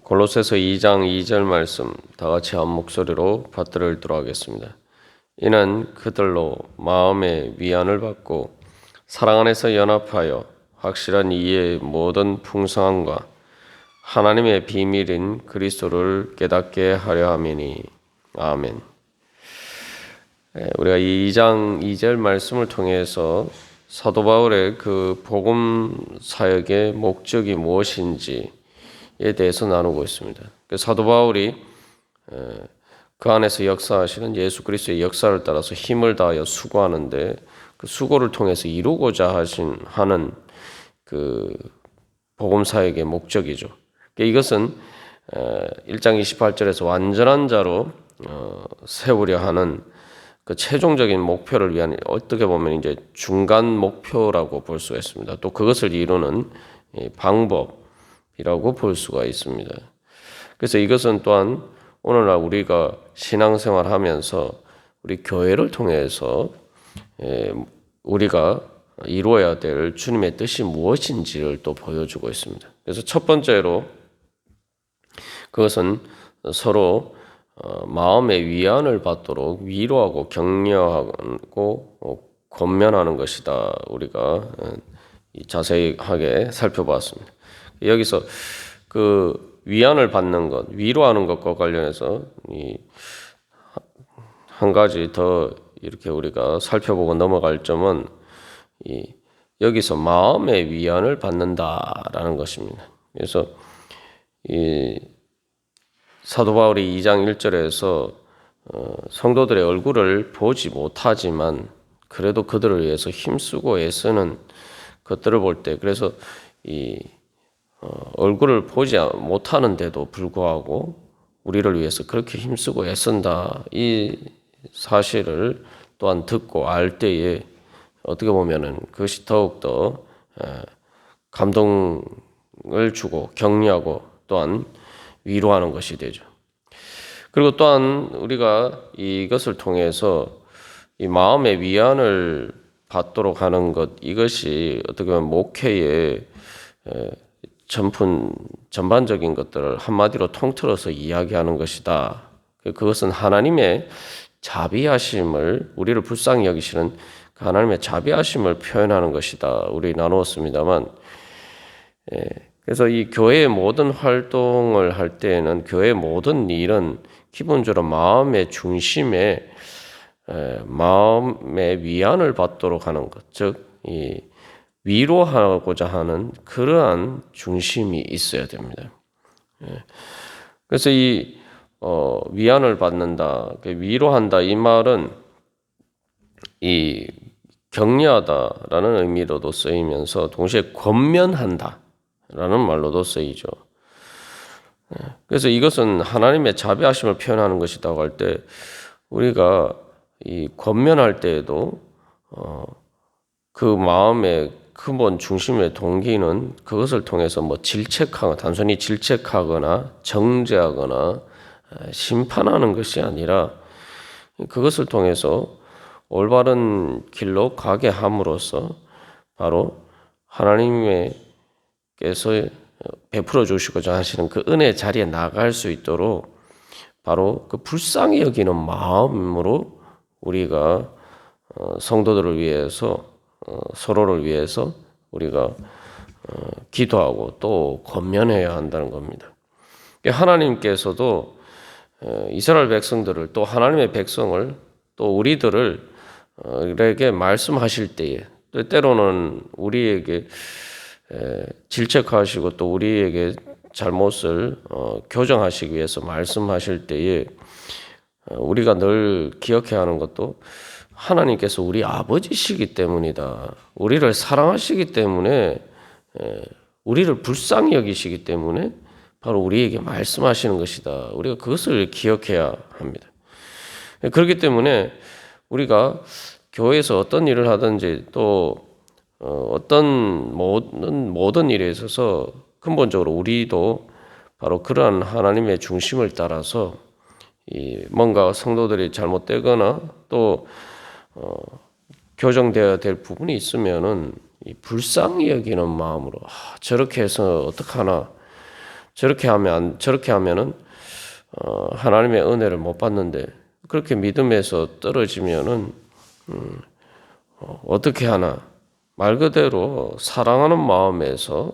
골로새서 2장 2절 말씀 다 같이 한 목소리로 받들어 읽도록 하겠습니다. 이는 그들로 마음의 위안을 받고 사랑 안에서 연합하여 확실한 이해의 모든 풍성함과 하나님의 비밀인 그리스도를 깨닫게 하려 함이니. 아멘. 우리가 이 2장 2절 말씀을 통해서 사도 바울의 그 복음 사역의 목적이 무엇인지에 대해서 나누고 있습니다. 사도 바울이 그 안에서 역사하시는 예수 그리스도의 역사를 따라서 힘을 다하여 수고하는데 그 수고를 통해서 이루고자 하는 그 복음 사역의 목적이죠. 이것은 1장 28절에서 완전한 자로 세우려 하는 그 최종적인 목표를 위한 어떻게 보면 이제 중간 목표라고 볼 수가 있습니다. 또 그것을 이루는 방법이라고 볼 수가 있습니다. 그래서 이것은 또한 오늘날 우리가 신앙생활 하면서 우리 교회를 통해서 우리가 이루어야 될 주님의 뜻이 무엇인지를 또 보여주고 있습니다. 그래서 첫 번째로 그것은 서로 마음의 위안을 받도록 위로하고 격려하고 권면하는 것이다. 우리가 자세하게 살펴봤습니다. 여기서 그 위안을 받는 것, 위로하는 것과 관련해서 한 가지 더 이렇게 우리가 살펴보고 넘어갈 점은 여기서 마음의 위안을 받는다라는 것입니다. 그래서 사도 바울이 2장 1절에서 성도들의 얼굴을 보지 못하지만 그래도 그들을 위해서 힘쓰고 애쓰는 것들을 볼 때 그래서 얼굴을 보지 못하는데도 불구하고 우리를 위해서 그렇게 힘쓰고 애쓴다 이 사실을 또한 듣고 알 때에 어떻게 보면은 그것이 더욱더 감동을 주고 격려하고 또한 위로하는 것이 되죠. 그리고 또한 우리가 이것을 통해서 이 마음의 위안을 받도록 하는 것 이것이 어떻게 보면 목회의 전반적인 것들을 한마디로 통틀어서 이야기하는 것이다. 그것은 하나님의 자비하심을 우리를 불쌍히 여기시는 그 하나님의 자비하심을 표현하는 것이다. 우리 나누었습니다만 그래서 이 교회의 모든 활동을 할 때에는 교회의 모든 일은 기본적으로 마음의 중심에 마음의 위안을 받도록 하는 것, 즉 위로하고자 하는 그러한 중심이 있어야 됩니다. 그래서 이 위안을 받는다, 위로한다 이 말은 이 격려하다라는 의미로도 쓰이면서 동시에 권면한다. 라는 말로도 쓰이죠. 그래서 이것은 하나님의 자비하심을 표현하는 것이라고 할 때 우리가 이 권면할 때에도 그 마음의 근본 중심의 동기는 그것을 통해서 뭐 질책하거나 단순히 질책하거나 정죄하거나 심판하는 것이 아니라 그것을 통해서 올바른 길로 가게 함으로써 바로 하나님의 께서 베풀어 주시고자 하시는 그 은혜 자리에 나갈 수 있도록 바로 그 불쌍히 여기는 마음으로 우리가 성도들을 위해서 서로를 위해서 우리가 기도하고 또 권면해야 한다는 겁니다. 하나님께서도 이스라엘 백성들을 또 하나님의 백성을 또 우리들에게 말씀하실 때에 때로는 우리에게 질책하시고 또 우리에게 잘못을 교정하시기 위해서 말씀하실 때에 우리가 늘 기억해야 하는 것도 하나님께서 우리 아버지시기 때문이다. 우리를 사랑하시기 때문에 우리를 불쌍히 여기시기 때문에 바로 우리에게 말씀하시는 것이다. 우리가 그것을 기억해야 합니다. 그렇기 때문에 우리가 교회에서 어떤 일을 하든지 또 어떤 모든 일에 있어서 근본적으로 우리도 바로 그러한 하나님의 중심을 따라서 뭔가 성도들이 잘못되거나 또 교정되어야 될 부분이 있으면은 불쌍히 여기는 마음으로 저렇게 해서 어떡하나 저렇게 하면은 하나님의 은혜를 못 받는데 그렇게 믿음에서 떨어지면은 어떻게 하나 말 그대로 사랑하는 마음에서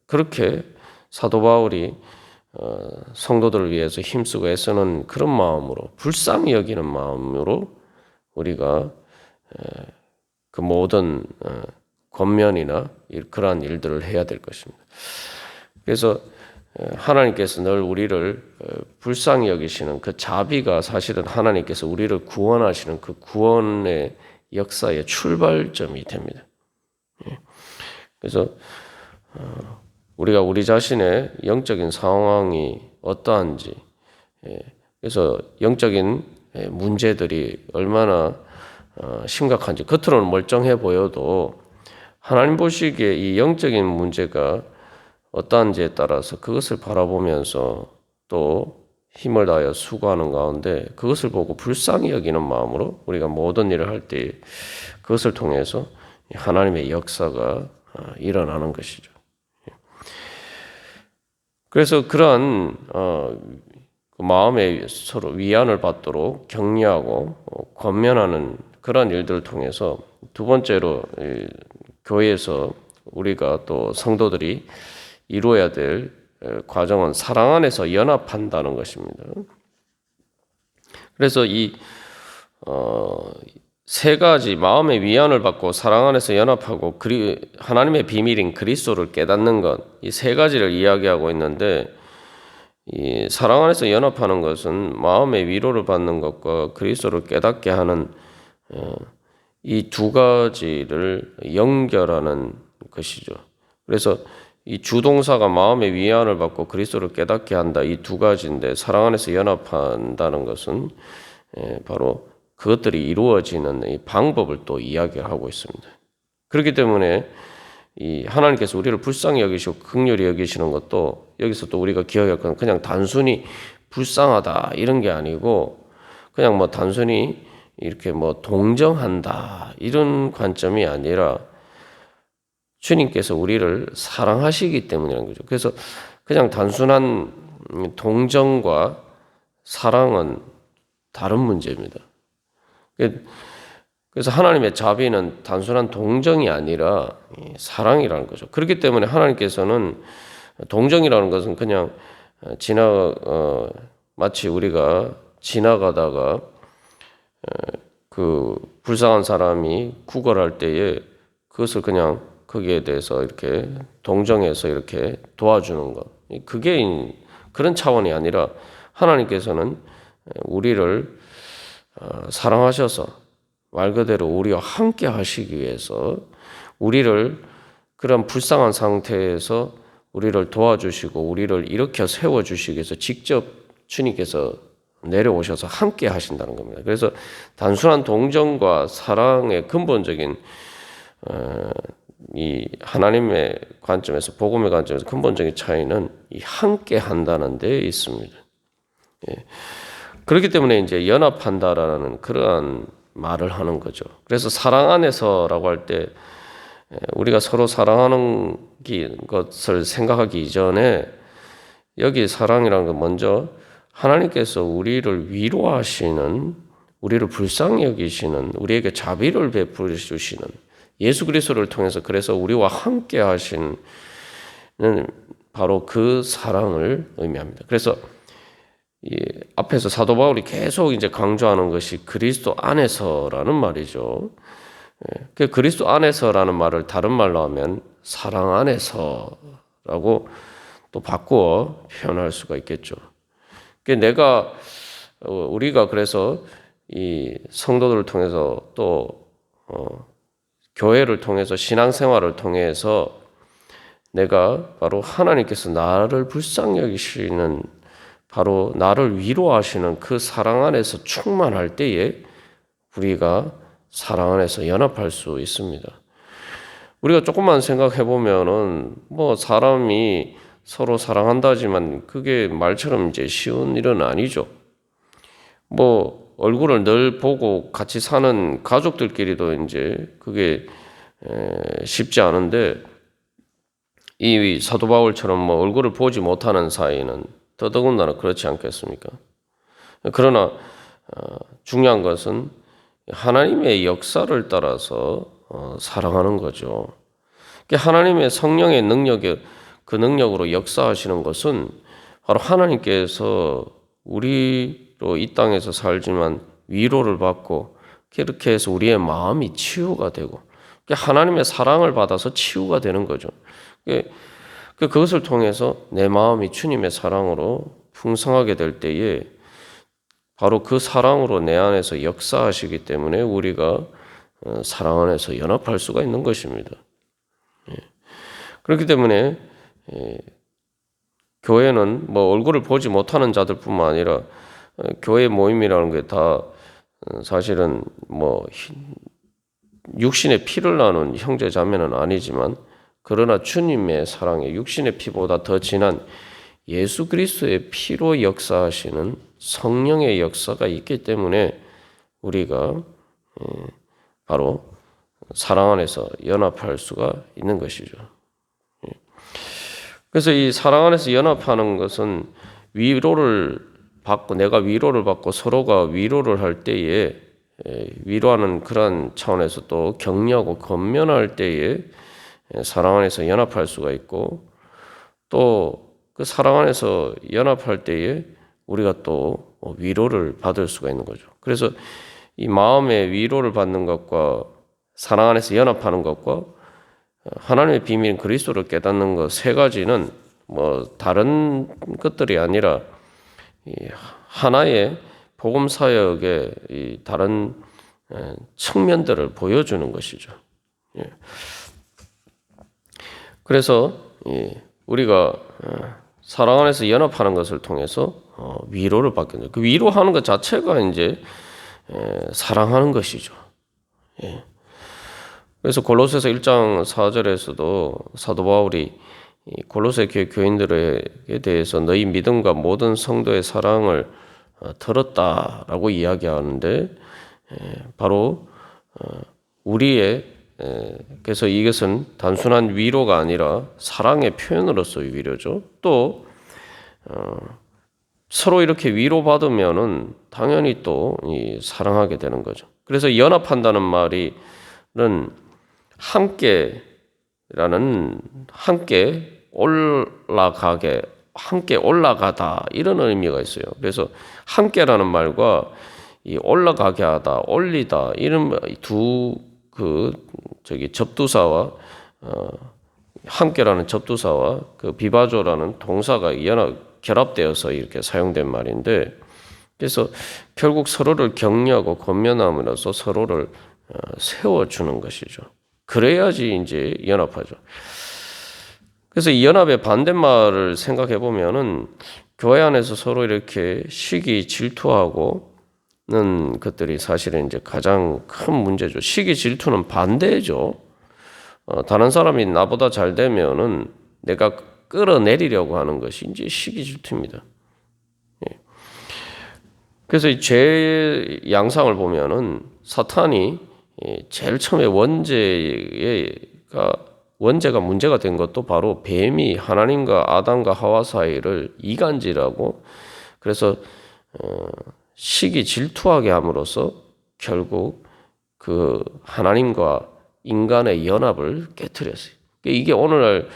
그렇게 사도 바울이 성도들을 위해서 힘쓰고 애쓰는 그런 마음으로 불쌍히 여기는 마음으로 우리가 그 모든 권면이나 그러한 일들을 해야 될 것입니다. 그래서 하나님께서 늘 우리를 불쌍히 여기시는 그 자비가 사실은 하나님께서 우리를 구원하시는 그 구원의 역사의 출발점이 됩니다. 그래서 우리가 우리 자신의 영적인 상황이 어떠한지, 그래서 영적인 문제들이 얼마나 심각한지 겉으로는 멀쩡해 보여도 하나님 보시기에 이 영적인 문제가 어떠한지에 따라서 그것을 바라보면서 또 힘을 다하여 수고하는 가운데 그것을 보고 불쌍히 여기는 마음으로 우리가 모든 일을 할 때 그것을 통해서 하나님의 역사가 일어나는 것이죠. 그래서 그러한 마음에 서로 위안을 받도록 격려하고 권면하는 그런 일들을 통해서 두 번째로 교회에서 우리가 또 성도들이 이루어야 될 과정은 사랑 안에서 연합한다는 것입니다. 그래서 이 세 가지 마음의 위안을 받고 사랑 안에서 연합하고 하나님의 비밀인 그리스도를 깨닫는 것, 이 세 가지를 이야기하고 있는데 이 사랑 안에서 연합하는 것은 마음의 위로를 받는 것과 그리스도를 깨닫게 하는 이 두 가지를 연결하는 것이죠. 그래서 이 주동사가 마음의 위안을 받고 그리스도를 깨닫게 한다. 이 두 가지인데 사랑 안에서 연합한다는 것은 바로 그것들이 이루어지는 이 방법을 또 이야기하고 있습니다. 그렇기 때문에 이 하나님께서 우리를 불쌍히 여기시고 긍휼히 여기시는 것도 여기서 또 우리가 기억할 건 그냥 단순히 불쌍하다 이런 게 아니고 그냥 뭐 단순히 이렇게 뭐 동정한다 이런 관점이 아니라 주님께서 우리를 사랑하시기 때문이라는 거죠. 그래서 그냥 단순한 동정과 사랑은 다른 문제입니다. 그래서 하나님의 자비는 단순한 동정이 아니라 사랑이라는 거죠. 그렇기 때문에 하나님께서는 동정이라는 것은 그냥 마치 우리가 지나가다가 그 불쌍한 사람이 구걸할 때에 그것을 그냥 거기에 대해서 이렇게 동정해서 이렇게 도와주는 것. 그게 그런 차원이 아니라 하나님께서는 우리를 사랑하셔서 말 그대로 우리와 함께 하시기 위해서 우리를 그런 불쌍한 상태에서 우리를 도와주시고 우리를 일으켜 세워주시기 위해서 직접 주님께서 내려오셔서 함께 하신다는 겁니다. 그래서 단순한 동정과 사랑의 근본적인 이 하나님의 관점에서 복음의 관점에서 근본적인 차이는 이 함께 한다는 데 있습니다. 그렇기 때문에 이제 연합한다라는 그러한 말을 하는 거죠. 그래서 사랑 안에서라고 할 때 우리가 서로 사랑하는 것을 생각하기 이전에 여기 사랑이라는 건 먼저 하나님께서 우리를 위로하시는, 우리를 불쌍히 여기시는, 우리에게 자비를 베풀어 주시는 예수 그리스도를 통해서 그래서 우리와 함께 하시는 바로 그 사랑을 의미합니다. 그래서 이 앞에서 사도 바울이 계속 이제 강조하는 것이 그리스도 안에서라는 말이죠. 그 그리스도 안에서라는 말을 다른 말로 하면 사랑 안에서라고 또 바꾸어 표현할 수가 있겠죠. 우리가 그래서 이 성도들을 통해서 또 교회를 통해서 신앙생활을 통해서 내가 바로 하나님께서 나를 불쌍히 여기시는 바로 나를 위로하시는 그 사랑 안에서 충만할 때에 우리가 사랑 안에서 연합할 수 있습니다. 우리가 조금만 생각해 보면은 뭐 사람이 서로 사랑한다지만 그게 말처럼 이제 쉬운 일은 아니죠. 뭐 얼굴을 늘 보고 같이 사는 가족들끼리도 이제 그게 쉽지 않은데 이 사도 바울처럼 뭐 얼굴을 보지 못하는 사이는 더더군다나 그렇지 않겠습니까? 그러나 중요한 것은 하나님의 역사를 따라서 사랑하는 거죠. 하나님의 성령의 능력에 그 능력으로 역사하시는 것은 바로 하나님께서 우리로 이 땅에서 살지만 위로를 받고 그렇게 해서 우리의 마음이 치유가 되고 하나님의 사랑을 받아서 치유가 되는 거죠. 그것을 통해서 내 마음이 주님의 사랑으로 풍성하게 될 때에 바로 그 사랑으로 내 안에서 역사하시기 때문에 우리가 사랑 안에서 연합할 수가 있는 것입니다. 그렇기 때문에 교회는 뭐 얼굴을 보지 못하는 자들뿐만 아니라 교회 모임이라는 게 다 사실은 뭐 육신의 피를 나눈 형제 자매는 아니지만 그러나 주님의 사랑에 육신의 피보다 더 진한 예수 그리스도의 피로 역사하시는 성령의 역사가 있기 때문에 우리가 바로 사랑 안에서 연합할 수가 있는 것이죠. 그래서 이 사랑 안에서 연합하는 것은 위로를 받고 내가 위로를 받고 서로가 위로를 할 때에 위로하는 그런 차원에서 또 격려하고 권면할 때에 사랑 안에서 연합할 수가 있고 또 그 사랑 안에서 연합할 때에 우리가 또 위로를 받을 수가 있는 거죠. 그래서 이 마음의 위로를 받는 것과 사랑 안에서 연합하는 것과 하나님의 비밀인 그리스도를 깨닫는 것 세 가지는 뭐 다른 것들이 아니라 하나의 복음 사역의 이 다른 측면들을 보여주는 것이죠. 그래서 우리가 사랑 안에서 연합하는 것을 통해서 위로를 받게 돼요. 그 위로하는 것 자체가 이제 사랑하는 것이죠. 그래서 골로새서 1장 4절에서도 사도 바울이 골로새 교회 교인들에 대해서 너희 믿음과 모든 성도의 사랑을 들었다라고 이야기하는데 바로 우리의 그래서 이것은 단순한 위로가 아니라 사랑의 표현으로서의 위로죠. 또 서로 이렇게 위로받으면은 당연히 또 사랑하게 되는 거죠. 그래서 연합한다는 말은 함께라는 함께 올라가게 함께 올라가다 이런 의미가 있어요. 그래서 함께라는 말과 이 올라가게 하다, 올리다 이런 두 접두사와 함께라는 접두사와 그 비바조라는 동사가 결합되어서 이렇게 사용된 말인데 그래서 결국 서로를 격려하고 권면함으로써 서로를 세워주는 것이죠. 그래야지 이제 연합하죠. 그래서 이 연합의 반대말을 생각해 보면은 교회 안에서 서로 이렇게 시기 질투하고는 것들이 사실은 이제 가장 큰 문제죠. 시기 질투는 반대죠. 다른 사람이 나보다 잘 되면은 내가 끌어내리려고 하는 것이 이제 시기 질투입니다. 그래서 제 양상을 보면은 사탄이 제일 처음에 원죄가 문제가 된 것도 바로 뱀이 하나님과 아담과 하와 사이를 이간질하고 그래서 시기 질투하게 함으로써 결국 그 하나님과 인간의 연합을 깨트렸어요. 이게 오늘날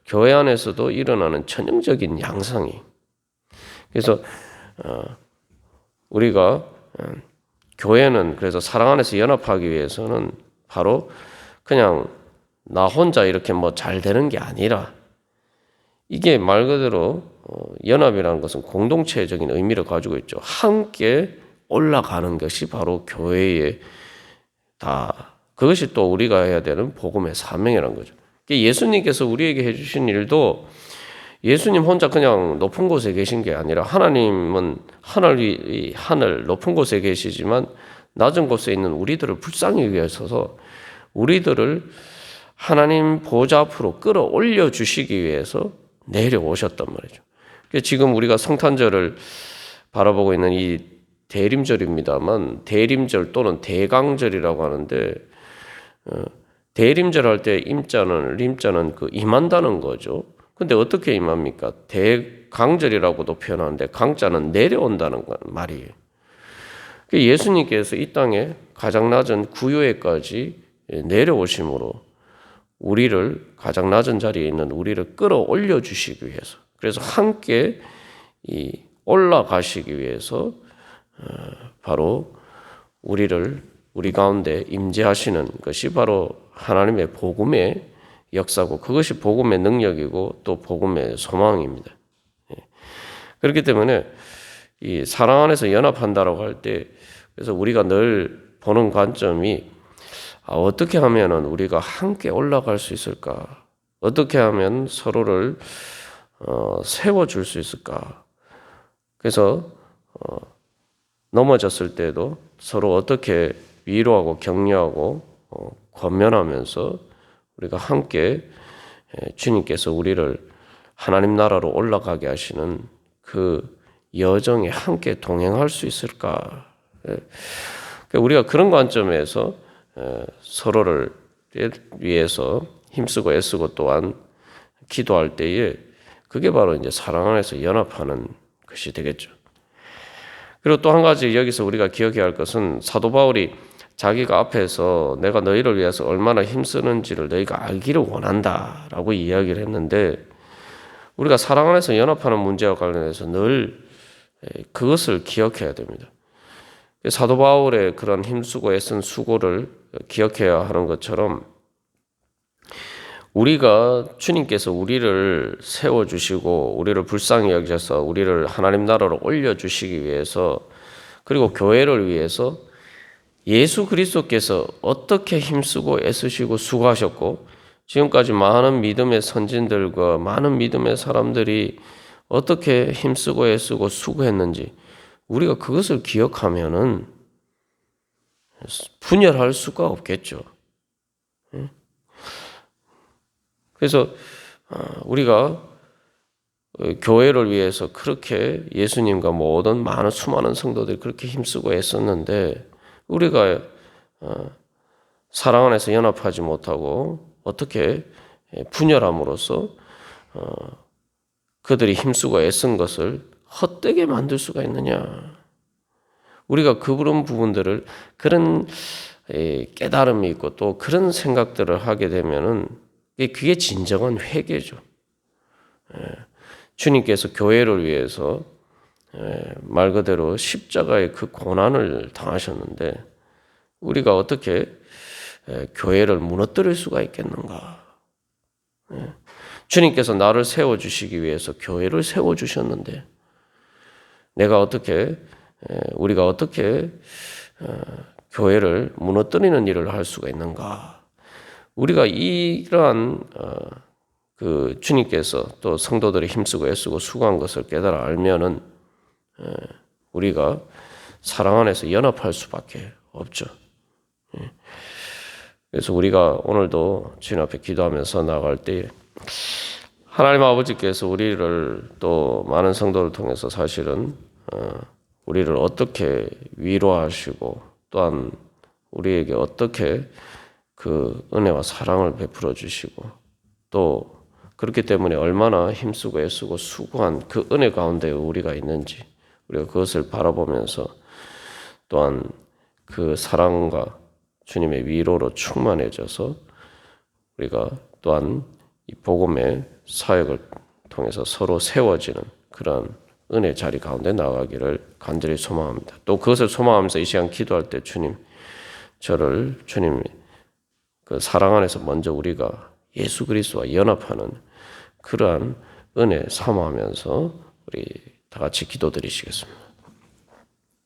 교회 안에서도 일어나는 전형적인 양상이. 그래서 우리가 교회는 그래서 사랑 안에서 연합하기 위해서는 바로 그냥 나 혼자 이렇게 뭐 잘 되는 게 아니라 이게 말 그대로 연합이라는 것은 공동체적인 의미를 가지고 있죠. 함께 올라가는 것이 바로 교회의 그것이 또 우리가 해야 되는 복음의 사명이라는 거죠. 예수님께서 우리에게 해주신 일도 예수님 혼자 그냥 높은 곳에 계신 게 아니라 하나님은 하늘 높은 곳에 계시지만 낮은 곳에 있는 우리들을 불쌍히 위해서 우리들을 하나님 보좌 앞으로 끌어올려 주시기 위해서 내려오셨단 말이죠. 지금 우리가 성탄절을 바라보고 있는 이 대림절입니다만 대림절 또는 대강절이라고 하는데 대림절 할 때 림자는 그 임한다는 거죠. 근데 어떻게 임합니까? 대강절이라고도 표현하는데 강자는 내려온다는 말이에요. 예수님께서 이 땅에 가장 낮은 구유에까지 내려오심으로 우리를 가장 낮은 자리에 있는 우리를 끌어올려 주시기 위해서, 그래서 함께 올라가시기 위해서 바로 우리 가운데 임재하시는 것이 바로 하나님의 복음의 역사고, 그것이 복음의 능력이고 또 복음의 소망입니다. 그렇기 때문에 이 사랑 안에서 연합한다라고 할 때, 그래서 우리가 늘 보는 관점이 어떻게 하면은 우리가 함께 올라갈 수 있을까? 어떻게 하면 서로를 세워줄 수 있을까? 그래서 넘어졌을 때도 서로 어떻게 위로하고 격려하고 권면하면서 우리가 함께 주님께서 우리를 하나님 나라로 올라가게 하시는 그 여정에 함께 동행할 수 있을까? 우리가 그런 관점에서 서로를 위해서 힘쓰고 애쓰고 또한 기도할 때에 그게 바로 이제 사랑 안에서 연합하는 것이 되겠죠. 그리고 또 한 가지 여기서 우리가 기억해야 할 것은, 사도 바울이 자기가 앞에서 내가 너희를 위해서 얼마나 힘쓰는지를 너희가 알기를 원한다라고 이야기를 했는데, 우리가 사랑 안에서 연합하는 문제와 관련해서 늘 그것을 기억해야 됩니다. 사도 바울의 그런 힘쓰고 애쓴 수고를 기억해야 하는 것처럼, 우리가 주님께서 우리를 세워주시고 우리를 불쌍히 여기셔서 우리를 하나님 나라로 올려주시기 위해서, 그리고 교회를 위해서 예수 그리스도께서 어떻게 힘쓰고 애쓰시고 수고하셨고, 지금까지 많은 믿음의 선진들과 많은 믿음의 사람들이 어떻게 힘쓰고 애쓰고 수고했는지, 우리가 그것을 기억하면은 분열할 수가 없겠죠. 그래서 우리가 교회를 위해서 그렇게 예수님과 모든 많은 수많은 성도들이 그렇게 힘쓰고 애썼는데, 우리가 사랑 안에서 연합하지 못하고 어떻게 분열함으로써 그들이 힘쓰고 애쓴 것을 헛되게 만들 수가 있느냐. 우리가 그런 부분들을, 그런 깨달음이 있고 또 그런 생각들을 하게 되면은 그게 진정한 회개죠. 주님께서 교회를 위해서 말 그대로 십자가의 그 고난을 당하셨는데, 우리가 어떻게 교회를 무너뜨릴 수가 있겠는가? 주님께서 나를 세워주시기 위해서 교회를 세워주셨는데, 우리가 어떻게 교회를 무너뜨리는 일을 할 수가 있는가? 우리가 이러한 그 주님께서 또 성도들이 힘쓰고 애쓰고 수고한 것을 깨달아 알면은 우리가 사랑 안에서 연합할 수밖에 없죠. 그래서 우리가 오늘도 주님 앞에 기도하면서 나아갈 때, 하나님 아버지께서 우리를 또 많은 성도를 통해서 사실은 우리를 어떻게 위로하시고 또한 우리에게 어떻게 그 은혜와 사랑을 베풀어 주시고, 또 그렇기 때문에 얼마나 힘쓰고 애쓰고 수고한 그 은혜 가운데 우리가 있는지, 우리가 그것을 바라보면서 또한 그 사랑과 주님의 위로로 충만해져서 우리가 또한 이 복음의 사역을 통해서 서로 세워지는 그런 은혜 자리 가운데 나가기를 간절히 소망합니다. 또 그것을 소망하면서 이 시간 기도할 때, 주님 그 사랑 안에서 먼저 우리가 예수 그리스도와 연합하는 그러한 은혜 사모하면서 우리 다 같이 기도드리시겠습니다.